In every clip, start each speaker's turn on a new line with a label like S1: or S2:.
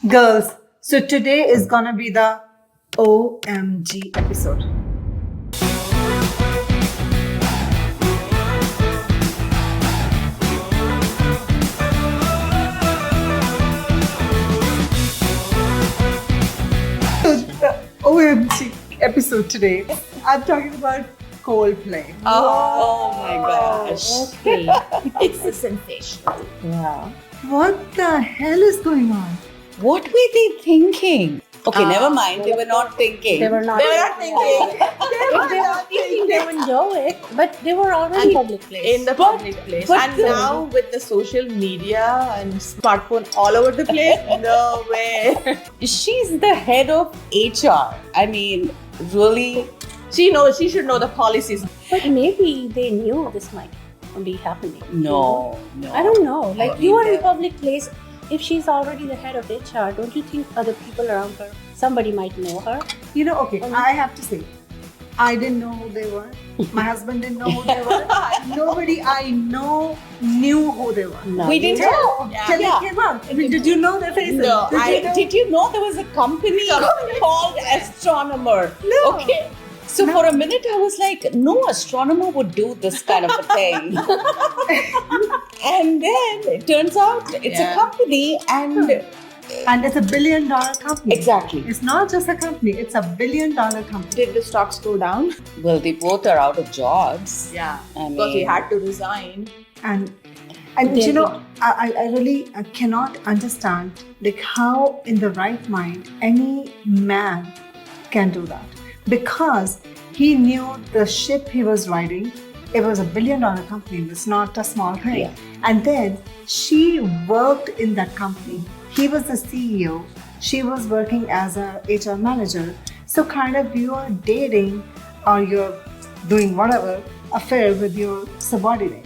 S1: Girls, so today is gonna be the OMG episode. So the OMG episode today, I'm talking about Coldplay.
S2: Oh my gosh.
S3: Okay.
S2: It's a sensation.
S3: Yeah.
S1: What the hell is going on?
S2: What were they thinking? Okay, never mind. They were not thinking.
S3: They were not.
S2: They were not thinking.
S3: If they were thinking, they would know it. But they were already in public place.
S4: In the public place.
S2: but
S4: And
S2: the-
S4: now with the social media and smartphone all over the place, no way.
S2: She's the head of HR. I mean, really?
S4: She should know the policies.
S3: But maybe they knew this might be happening.
S2: No.
S3: I don't know. Like
S2: I
S3: you are in
S2: mean,
S3: public place. If she's already the head of HR, don't you think other people around her, somebody might know her?
S1: You know, okay, I have to say, I didn't know who they were. My husband didn't know who they were. Nobody I know knew who they were.
S3: No.
S2: We didn't
S1: Till,
S2: know.
S1: till
S2: Yeah.
S1: it came out. I mean, did you know their faces?
S4: No,
S2: Did you know there was a company called Astronomer?
S1: No.
S2: Okay. So for a minute I was like, no astronomer would do this kind of a thing. And then it turns out it's a company and
S1: And it's $1 billion company.
S2: exactly.
S1: It's not just a company, it's $1 billion company.
S4: Did the stocks go down?
S2: Well, they both are out of jobs.
S4: Yeah.
S2: I
S4: Because he
S2: mean,
S4: had to resign.
S1: And
S3: They
S1: you know, I really cannot understand like how in the right mind any man can do that. Because he knew the ship he was riding, it was $1 billion company, it's not a small thing.
S3: Yeah.
S1: And then she worked in that company. He was the CEO, she was working as a HR manager. So kind of you are dating or you're doing whatever affair with your subordinate.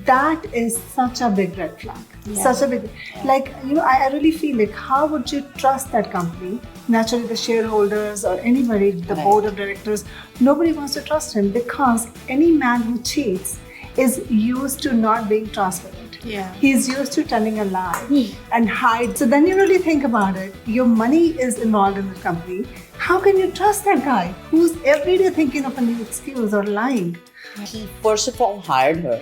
S1: That is such a big red flag.
S3: Yeah.
S1: Such a big, like, you know, I really feel like how would you trust that company? Naturally, the shareholders or anybody, the
S2: Right.
S1: board of directors, nobody wants to trust him because any man who cheats is used to not being transparent.
S4: Yeah.
S1: He's used to telling a lie and hide. So then you really think about it. Your money is involved in the company. How can you trust that guy who's every day thinking of a new excuse or lying?
S2: he first of all hired her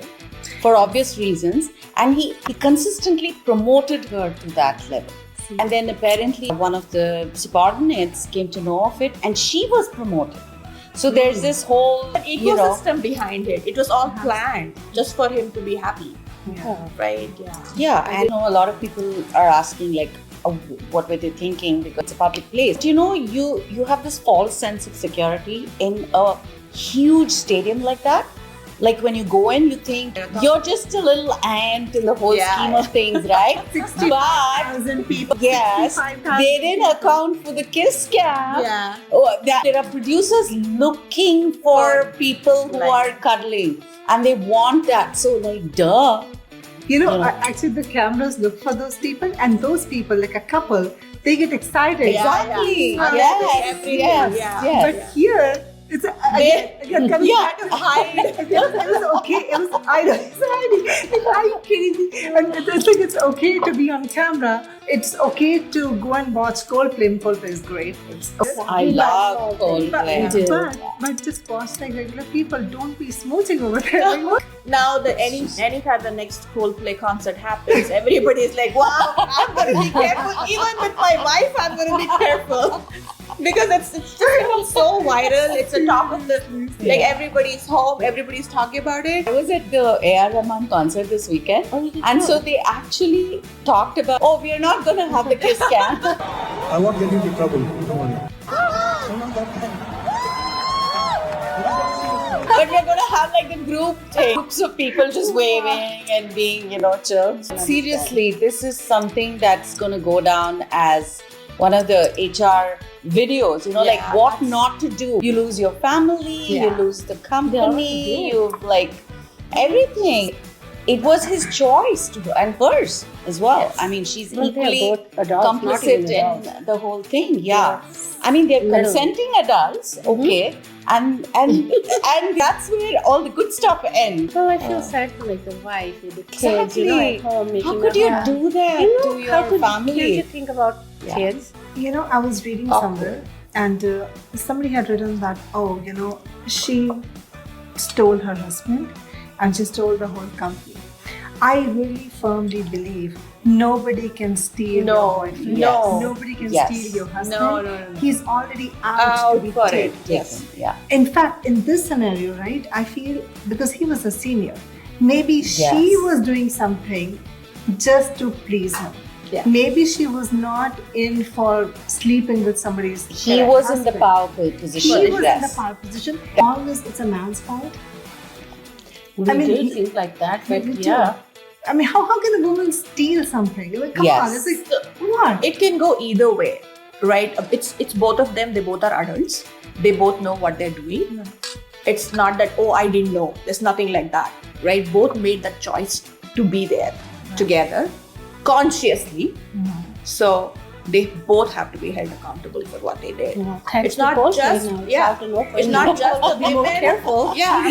S2: for obvious reasons and he consistently promoted her to that level. And then apparently one of the subordinates came to know of it and she was promoted. So there's this whole, you know,
S4: Ecosystem behind it. It was all planned just for him to be happy.
S3: Yeah.
S4: Right? Yeah.
S2: yeah, I know a lot of people are asking like, oh, what were they thinking because it's a public place. You know, you have this false sense of security in a huge stadium like that. Like when you go in, you think you're just a little ant in the whole
S4: Yeah.
S2: scheme of things, right?
S1: 60,000 people.
S2: Yes,
S1: 65,000
S2: they didn't account for the kiss cam.
S4: Yeah.
S2: Oh, there are producers looking for people who
S4: Like-
S2: are cuddling and they want that. So like, duh.
S1: You know,
S2: You know.
S1: actually, the cameras look for those people, and those people, like a couple, they get excited.
S2: Exactly.
S4: yeah.
S2: Yes.
S4: Everything,
S2: Yes.
S4: yeah.
S2: Yes.
S1: But here, it's again coming
S2: Yeah.
S1: back to hide. It was okay. It was I was hiding. Like, are you kidding me? And it's like it's okay to be on camera. It's okay to go and watch Coldplay. Coldplay is great. It's
S2: I love Coldplay.
S1: but just watch like regular people. Don't be smooching over there. Like, what?
S4: Now the anytime the next Coldplay concert happens, everybody is like, wow, I'm gonna be careful. Even with my wife, I'm gonna be careful. Because it's just become so viral. It's a talk of the like everybody's home, everybody's talking about it.
S2: I was at the A.R. Rahman concert this weekend,
S3: Oh, you did
S2: and
S3: too?
S2: so they actually talked about, oh, we are not going to have the kiss cam.
S5: I won't get into trouble. Don't worry.
S2: But we're going to have like a group thing, groups of people just waving and being, you know, chill. Seriously, this is something that's going to go down as one of the HR videos, you know, like
S4: Yeah,
S2: what
S4: that's-
S2: not to do. You lose your family, you
S4: Yeah.
S2: lose the
S3: They
S2: company,
S3: already did.
S2: you like everything. It was his choice to do, and hers as well.
S4: Yes.
S2: I mean, she's
S3: Well, they're
S2: equally
S3: both adults, not
S2: complicit
S3: even adults.
S2: in the whole thing. Yeah. I mean, they're
S3: Literally.
S2: consenting adults, okay, and and that's where all the good stuff ends.
S3: Well, I feel sad for like the wife with the kids, you know,
S2: Exactly.
S3: at home making
S2: How could
S3: a
S2: you
S3: home.
S2: do that
S3: You know,
S2: to
S3: how
S2: your
S3: could
S2: family?
S3: Can't you think about
S2: Yeah.
S3: kids.
S1: You know, I was reading somewhere, and somebody had written that, oh, you know, she stole her husband and she stole the whole company. I really firmly believe nobody can steal
S4: No,
S1: your boyfriend.
S4: no.
S1: Nobody can
S2: Yes.
S1: steal your husband.
S4: No.
S1: He's already out
S4: Out
S1: to be
S4: for
S1: taken.
S4: it. Yes.
S2: Yeah.
S1: In fact, in this scenario, right, I feel because he was a senior, maybe she
S2: Yes.
S1: was doing something just to please him.
S4: Yeah.
S1: Maybe she was not in for sleeping with somebody's.
S2: He was in the
S1: husband.
S2: powerful position.
S1: She was in
S2: yes.
S1: the power position. Always, it's a man's fault.
S3: We
S1: I mean,
S3: do
S1: he-
S3: think like that, but
S1: We do.
S3: yeah.
S1: I mean, how can a woman steal something? Like, come
S2: Yes.
S1: on, it's like what?
S4: It can go either way, right? It's both of them. They both are adults. They both know what they're doing. It's not that, oh, I didn't know. There's nothing like that, right? Both made that choice to be there together consciously. So they both have to be held accountable for what they did.
S3: Thanks
S4: It's
S3: to
S4: not
S3: Coldplay
S4: just-
S3: now. It's
S4: yeah.
S3: out in open.
S4: It's not just the
S3: Be more
S4: women.
S3: careful.
S4: Yeah,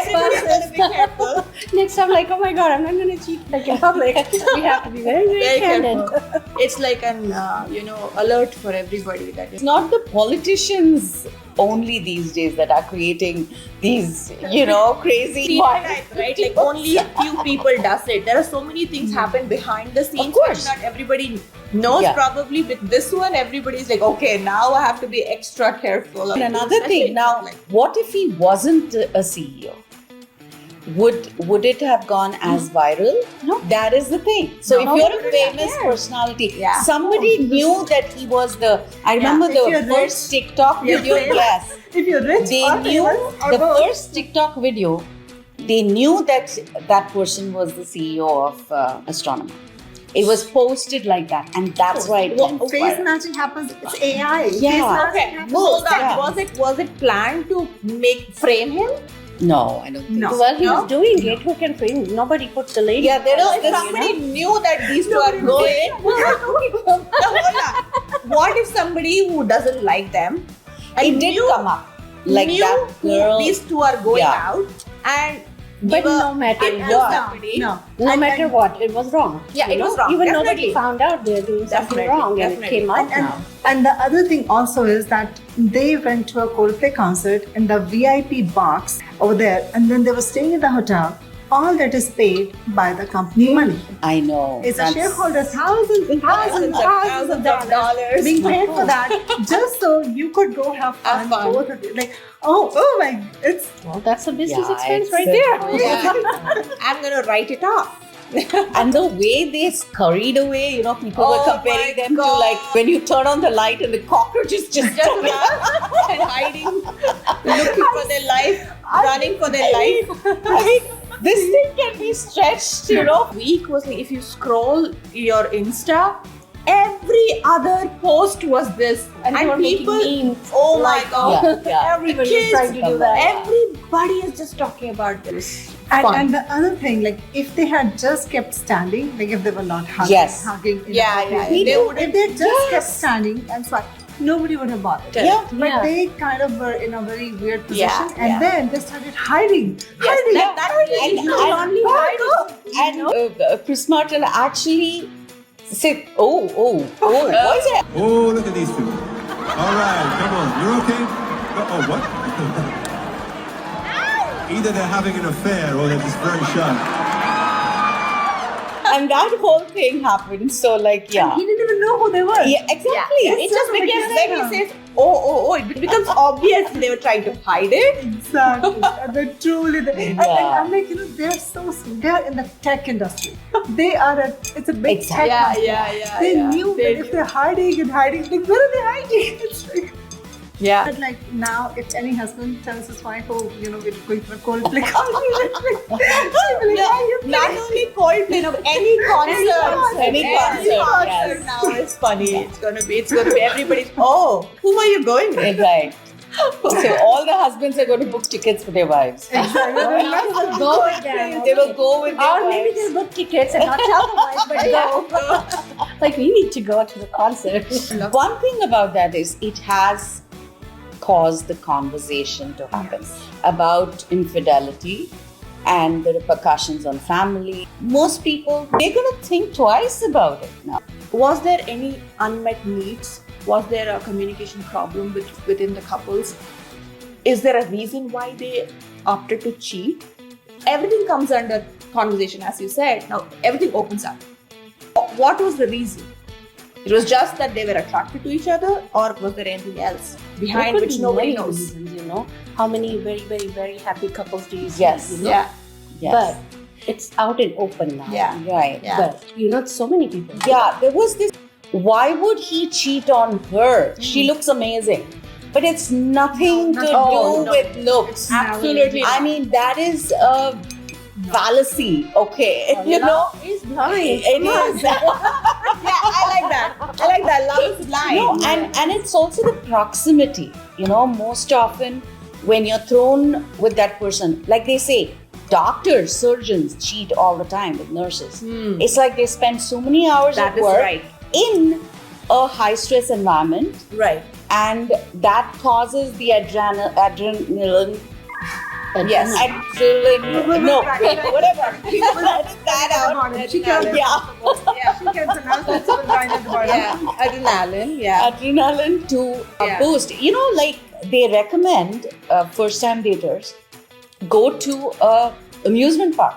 S4: everybody's gonna be careful.
S3: Next time, like, oh my god, I'm not gonna cheat like in public. We have to be very, very,
S4: Very
S3: candid.
S4: careful. It's like an alert for everybody that
S2: It's not the politicians only these days that are creating these, crazy
S4: stereotype, right? Like only a few people does it. There are so many things happen behind the scenes.
S2: Of course.
S4: But not everybody knows.
S2: Yeah.
S4: Probably with this one, everybody's like, okay, now I have to be extra careful.
S2: And another thing, now, what if he wasn't a CEO? Would it have gone as viral?
S3: No.
S2: That is the thing. So
S3: No.
S2: if you're a
S3: Nobody
S2: famous
S3: cares.
S2: personality,
S4: Yeah.
S2: somebody knew that he was the. I remember
S1: If you're
S2: the first TikTok
S1: you're
S2: video.
S1: famous.
S2: Yes,
S1: If you're rich,
S2: they
S1: or
S2: knew
S1: famous, or
S2: the
S1: both.
S2: first TikTok video. They knew that that person was the CEO of Astronomer. It was posted like that, and that's why it went
S1: Face
S2: viral.
S1: matching happens. It's AI.
S2: Yeah.
S1: Face matching
S4: Okay,
S1: happens.
S4: hold on.
S2: Yeah.
S4: Was it planned to frame him?
S2: No, I don't think
S1: No.
S2: so.
S3: Well, he
S4: No?
S3: was doing it. Who can frame? Nobody puts the lady.
S2: Yeah, there
S4: No,
S2: is
S4: if
S2: this.
S4: somebody knew that these two are going, hold on. What if somebody who doesn't like them and
S2: It did
S4: knew,
S2: come up. Like
S4: knew
S2: that girl.
S4: these two are going
S2: Yeah.
S4: out and
S3: But
S4: give a-
S3: no matter
S4: and
S3: what,
S4: somebody-
S1: No.
S3: no matter what, it was wrong.
S4: Yeah,
S3: You
S4: it was
S3: know?
S4: wrong,
S3: Even
S4: definitely.
S3: nobody found out they're doing something
S4: Definitely,
S3: wrong, and it
S4: definitely.
S3: came out
S1: And,
S3: now.
S1: and the other thing also is that they went to a Coldplay concert in the VIP box over there, and then they were staying in the hotel. All that is paid by the company money.
S2: I know.
S1: It's a
S2: That's-
S1: shareholder thousands and thousands of dollars being paid for that just so you could go have
S4: Have fun.
S1: both of you. Like, oh my, it's
S3: Well, that's a business
S2: Yeah,
S3: expense
S2: it's
S3: right
S2: a-
S3: there.
S4: Yeah. I'm gonna write it off.
S2: And the way they scurried away, people were
S4: Oh
S2: comparing
S4: my
S2: them to
S4: God.
S2: like when you turn on the light and the cockroaches just
S4: And hiding, looking for their life, running for their life.
S2: I mean, this thing can be stretched,
S4: Week was like if you scroll your Insta, every other post was this,
S3: And they were making memes.
S4: Oh my
S3: like,
S4: god!
S2: Yeah, yeah.
S3: Everybody
S4: Kids,
S3: was trying to do that.
S4: Everybody is just talking about this.
S1: and the other thing, like if they had just kept standing, like if they were not hugging,
S2: Yes.
S1: hugging, in
S4: Yeah,
S1: a
S4: yeah,
S1: public-
S4: they
S1: if
S4: wouldn't-
S1: they just kept
S2: Yes.
S1: standing and so nobody would have bothered.
S2: Yeah.
S1: But
S3: Yeah.
S1: they kind of were in a very weird position,
S4: Yeah,
S1: and
S4: yeah.
S1: then they started hiding.
S4: Yes,
S1: hiding.
S4: that really
S2: And-
S4: you
S2: and-
S4: only hide.
S2: And Chris Martin actually said, oh, what's it?
S5: Oh, look at these two. All right, come on. You're okay? Oh, what? Either they're having an affair or they're just very shy.
S2: And that whole thing happened. So, like, yeah.
S1: He didn't even know who they were.
S2: Yeah, exactly.
S4: It just
S1: so
S4: became
S1: ridiculous.
S4: when he says, oh, it becomes obvious they were trying to hide it.
S1: Exactly. And they're truly the, and
S2: Yeah.
S1: I'm like, they're in the tech industry. They are it's a big
S2: Exactly.
S1: tech company.
S4: yeah.
S1: They knew that if they're hiding and hiding, like where are they hiding? It's like,
S4: Yeah.
S1: but like now, if any husband tells his wife, oh, we're going for a Coldplay concert, she'll be like,
S4: No,
S1: "Are you
S4: not
S1: kidding?"
S4: only Coldplay, no, any concert,
S2: Any concert, yes.
S4: now is funny. It's gonna be everybody's. Oh, whom are you going with?
S2: Right. So all the husbands are going to book tickets for their wives.
S3: I'll go with them.
S2: They will go with their
S3: Or maybe
S2: wives.
S3: they'll book tickets and not tell the wife, but go. Like, we need to go to the concert.
S2: One thing about that is it has caused the conversation to happen about infidelity and the repercussions on family. Most people, they're going to think twice about it now.
S4: Was there any unmet needs? Was there a communication problem within the couples? Is there a reason why they opted to cheat? Everything comes under conversation, as you said. Now everything opens up. What was the reason? It was just that they were attracted to each other, or was there anything else behind
S3: There could
S4: which
S3: be
S4: nobody
S3: many
S4: knows?
S3: reasons, you know. How many very, very, very happy couples do you see?
S2: Yes.
S3: You know?
S4: Yeah.
S2: Yes.
S3: But it's out and open now.
S4: Yeah.
S2: Right.
S4: Yeah.
S3: But you know, so many people.
S2: Yeah, there was this. Why would he cheat on her? She looks amazing. But it's nothing to do with looks.
S4: Absolutely.
S2: I mean, that is a fallacy, okay? You know?
S3: Is blind.
S2: It is.
S4: Yeah, I like that. I like that. Love is blind.
S2: No, and it's also the proximity. You know, most often when you're thrown with that person, like they say, doctors, surgeons cheat all the time with nurses. It's like they spend so many hours
S4: That
S2: at
S4: is
S2: work
S4: right.
S2: in a high stress environment,
S4: Right.
S2: and that causes the adrenaline.
S4: Yes.
S2: Adrenaline. No, whatever. Let's that out.
S1: She can,
S2: Yeah.
S1: yeah, she can pronounce it so right at the bottom.
S4: Yeah. Adrenaline. Yeah.
S2: Adrenaline to
S4: Yeah.
S2: boost. You know, like they recommend first-time daters go to a amusement park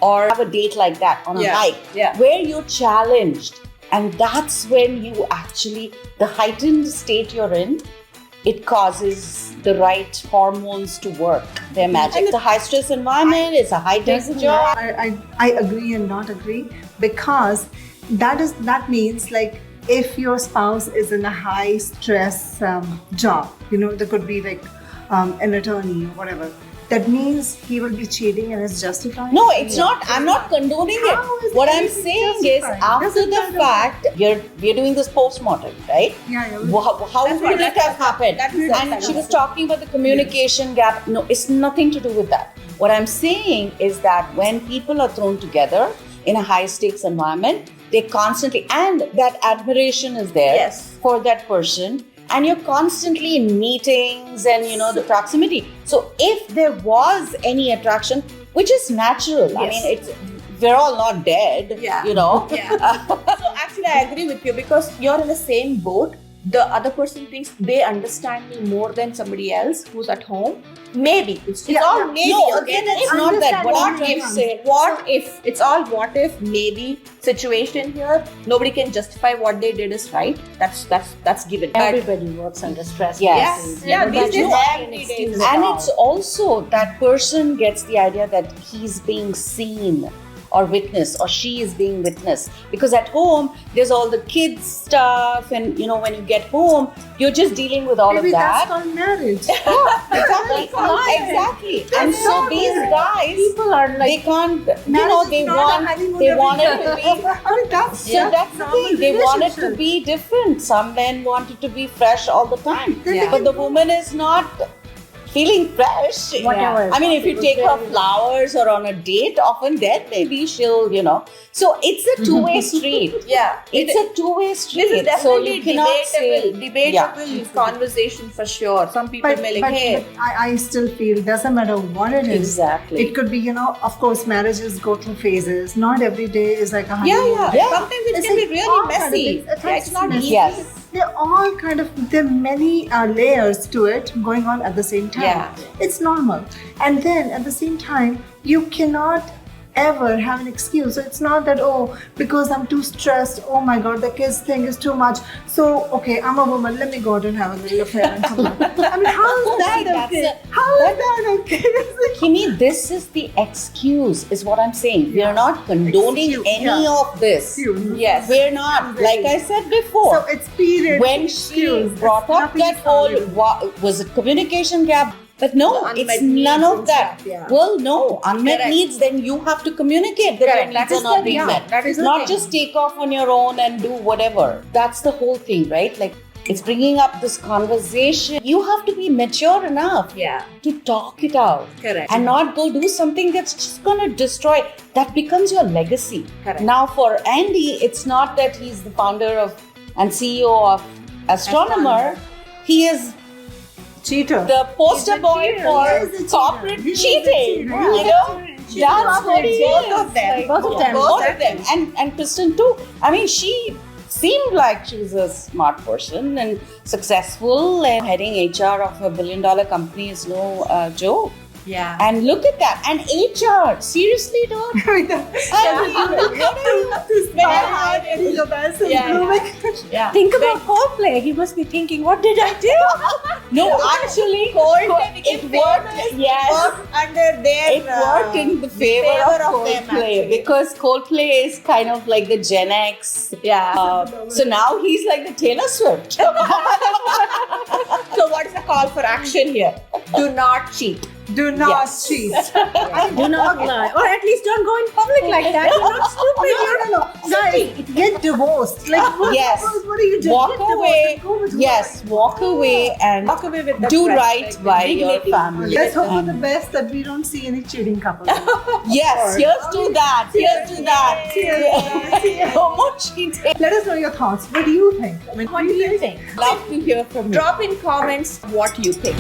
S2: or have a date like that on a
S4: Yeah.
S2: hike
S4: Yeah.
S2: where you're challenged, and that's when you actually the heightened state you're in. It causes the right hormones to work. They're magic. It's a high-stress environment. It's a high-temperature.
S1: I agree and not agree, because that means, like, if your spouse is in a high stress job, you know, there could be like an attorney or whatever, that means he will be cheating and is justified.
S2: No, it's not. I'm not condoning
S1: How
S2: it.
S1: is
S2: What
S1: it
S2: I'm
S1: anything
S2: saying is,
S1: justified?
S2: after
S1: Doesn't
S2: the
S1: matter.
S2: fact, we're doing this post-mortem, right?
S1: Yeah.
S2: How would it have happened? And she was talking about the communication gap. No, it's nothing to do with that. What I'm saying is that when people are thrown together in a high-stakes environment, they constantly, and that admiration is there
S4: Yes.
S2: for that person. And you're constantly in meetings and, you know, the proximity. So if there was any attraction, which is natural, I
S4: Yes.
S2: mean, we're all not dead,
S4: Yeah.
S2: you know.
S4: Yeah. So actually, I agree with you, because you're in the same boat. The other person thinks they understand me more than somebody else who's at home. Maybe it's
S1: Yeah,
S4: all
S1: yeah.
S4: maybe.
S2: No,
S4: okay?
S2: again, it's not that. What I'm trying to say,
S4: What if? It's all what if, maybe situation here. Nobody can justify what they did is right. That's given. But-
S3: Everybody works under stress.
S2: Yes.
S4: Yeah, these
S3: Everybody
S4: days
S3: wants
S4: every
S3: an
S4: day
S3: excuse
S4: is-
S3: at
S2: and
S3: all.
S2: it's also that person gets the idea that he's being seen or witnessed, or she is being witnessed, because at home there's all the kids stuff, and you know, when you get home you're just dealing with all
S1: Maybe
S2: of
S1: that's
S2: that.
S1: called marriage.
S2: Exactly. And so these guys,
S3: people are like,
S2: they can't, you
S1: Marriage
S2: know,
S1: is
S2: they
S1: not a
S2: want
S1: honeymoon
S2: they
S1: every
S2: want it
S1: day.
S2: to be.
S1: I mean, that's
S2: So that's the
S1: normal
S2: thing. They want it to
S1: relationship.
S2: be different. Some men want it to be fresh all the time,
S1: Yeah.
S2: but the woman is not feeling fresh.
S3: Whatever.
S2: I mean, if you take her flowers or on a date, often then maybe she'll, you know. So it's a two-way street.
S4: Yeah,
S2: It's a two-way street.
S4: This is
S2: so
S4: definitely
S2: you cannot say,
S4: debatable conversation for sure. Some people
S1: But,
S4: may like,
S1: but,
S4: hey,
S1: but I still feel doesn't matter what it is.
S2: Exactly.
S1: It could be, you know, of course, marriages go through phases. Not every day is like a honeymoon.
S2: Yeah.
S4: sometimes it
S1: It's
S4: can be
S1: like
S4: really
S1: all kind of
S4: messy.
S1: things.
S4: Yeah, it's not
S1: Messy.
S4: easy.
S2: Yes.
S1: They're all kind of, there are many layers to it going on at the same time.
S4: Yeah.
S1: It's normal. And then at the same time, you cannot ever have an excuse. So it's not that, oh, because I'm too stressed, oh my God, the kids thing is too much. So, okay, I'm a woman, let me go out and have a little affair and come back. I mean, how is that
S2: that's
S1: okay?
S2: a-
S1: How is that okay? It's like,
S2: Kimi, this is the excuse, is what I'm saying. We are not condoning
S1: Excuse,
S2: any
S1: yeah.
S2: of this.
S1: Excuse.
S2: Yes. We're not. Like I said before.
S1: so it's period.
S2: when she
S1: excuse.
S2: brought
S1: It's
S2: up
S1: nothing
S2: that whole
S1: solid.
S2: was it communication gap, but no,
S4: The
S2: it's
S4: unmet needs
S2: none of
S4: and
S2: that.
S4: stuff, yeah.
S2: Well, no, unmet
S4: Correct.
S2: needs, then you have to communicate that your
S4: Correct.
S2: needs
S4: That
S2: are
S4: is
S2: not
S4: the-
S2: being
S4: yeah,
S2: met.
S4: that is the
S2: Not
S4: thing.
S2: just take off on your own and do whatever. That's the whole thing, right? Like, it's bringing up this conversation. You have to be mature enough
S4: Yeah,
S2: to talk it out.
S4: correct.
S2: And not go do something that's just gonna destroy. That becomes your legacy.
S4: Correct.
S2: Now, for Andy, it's not that he's the founder of and CEO of Astronomer. He is
S1: Cheater.
S2: the poster boy
S1: He
S2: for
S1: is a cheater.
S2: corporate
S1: He is a
S2: cheating.
S1: cheater.
S2: You know, that's what he
S4: Both
S2: is.
S4: of them.
S2: Like,
S1: Both of them.
S2: Both of them. And Kristen too. I mean, she seemed like she was a smart person and successful, and heading HR of a $1 billion company is no joke.
S4: Yeah.
S2: And look at that. And HR, seriously, dude?
S4: When I hired him, yeah.
S3: Think about Coldplay. He must be thinking, what did I do?
S2: No, actually, it worked. Yes.
S4: Worked under their.
S2: It worked in the favor of
S4: them,
S2: Coldplay,
S4: actually.
S2: because Coldplay is kind of like the Gen X.
S4: Yeah.
S2: So now he's like the Taylor Swift.
S4: So what is the call for action here? Do not cheat.
S1: Do not
S2: Yes.
S1: cheat.
S3: Do not lie. Or at least don't go in public like that. You're not stupid.
S1: No. Guys, get divorced. Like, what,
S2: Yes.
S1: what are you doing?
S2: Walk
S1: Get divorced
S2: away.
S1: and go with
S2: Yes, walk away and
S4: Walk away with the
S2: do
S4: respect,
S2: right
S4: with
S2: by your
S4: dignity.
S2: family.
S1: Let's hope for the best that we don't see any cheating couples.
S2: Yes, here's to that. Here's to that. No more cheating.
S1: Let us know your thoughts. What do you think?
S4: What do you think?
S2: Love to hear from you.
S4: Drop in comments what you think.